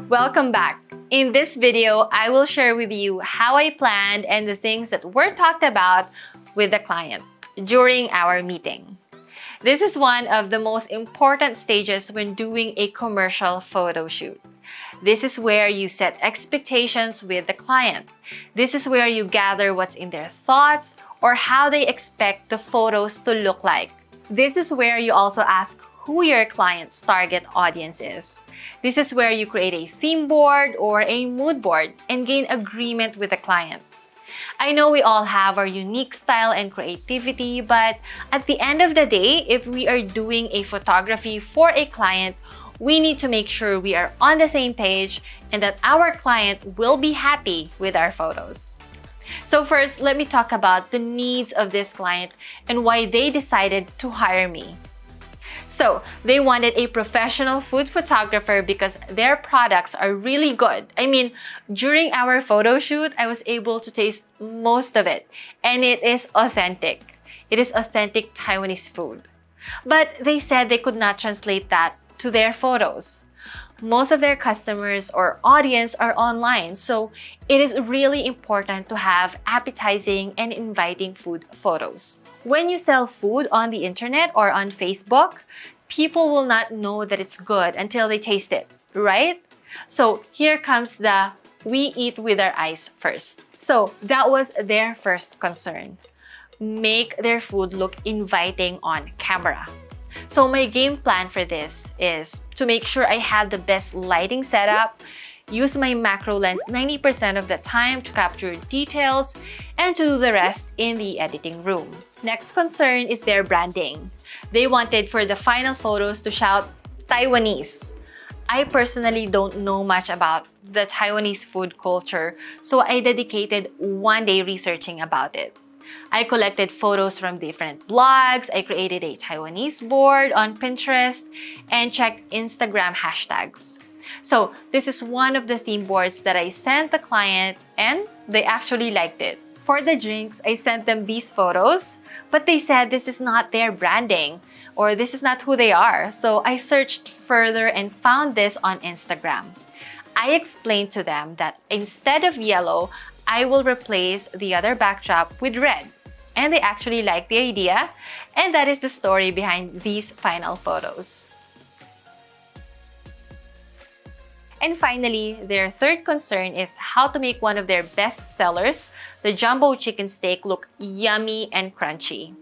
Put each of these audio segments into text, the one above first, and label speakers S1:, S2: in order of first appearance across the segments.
S1: Welcome back. In this video, I will share with you how I planned and the things that were talked about with the client during our meeting. This is one of the most important stages when doing a commercial photo shoot. This is where you set expectations with the client. This is where you gather what's in their thoughts or how they expect the photos to look like. This is where you also ask who your client's target audience is. This is where you create a theme board or a mood board and gain agreement with the client. I know we all have our unique style and creativity, but at the end of the day, if we are doing a photography for a client, we need to make sure we are on the same page and that our client will be happy with our photos. So first, let me talk about the needs of this client and why they decided to hire me. So, they wanted a professional food photographer because their products are really good. I mean, during our photo shoot, I was able to taste most of it, and it is authentic. It is authentic Taiwanese food. But they said they could not translate that to their photos. Most of their customers or audience are online, so it is really important to have appetizing and inviting food photos. When you sell food on the internet or on Facebook, people will not know that it's good until they taste it, right? So here comes the we eat with our eyes first. So that was their first concern. Make their food look inviting on camera. So my game plan for this is to make sure I have the best lighting setup, use my macro lens 90% of the time to capture details, and to do the rest in the editing room. Next concern is their branding. They wanted for the final photos to shout Taiwanese. I personally don't know much about the Taiwanese food culture, so I dedicated one day researching about it. I collected photos from different blogs, I created a Taiwanese board on Pinterest, and checked Instagram hashtags. So this is one of the theme boards that I sent the client and they actually liked it. For the drinks, I sent them these photos, but they said this is not their branding or this is not who they are. So I searched further and found this on Instagram. I explained to them that instead of yellow, I will replace the other backdrop with red. And they actually liked the idea, and that is the story behind these final photos. And finally, their third concern is how to make one of their best sellers, the jumbo chicken steak, look yummy and crunchy.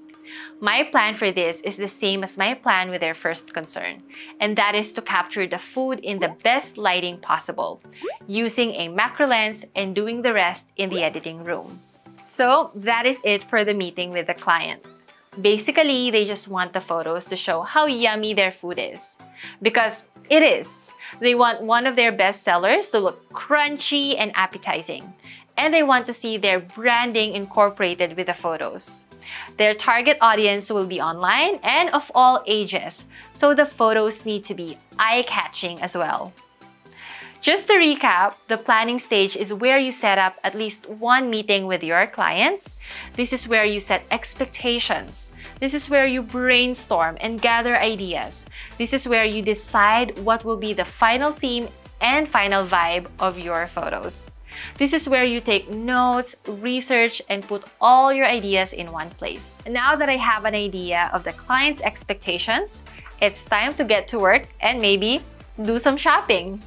S1: My plan for this is the same as my plan with their first concern, and that is to capture the food in the best lighting possible, using a macro lens and doing the rest in the editing room. So that is it for the meeting with the client. Basically, they just want the photos to show how yummy their food is. Because it is. They want one of their best sellers to look crunchy and appetizing. And they want to see their branding incorporated with the photos. Their target audience will be online and of all ages, so the photos need to be eye-catching as well. Just to recap, the planning stage is where you set up at least one meeting with your client. This is where you set expectations. This is where you brainstorm and gather ideas. This is where you decide what will be the final theme and final vibe of your photos. This is where you take notes, research, and put all your ideas in one place. Now that I have an idea of the client's expectations, it's time to get to work and maybe do some shopping.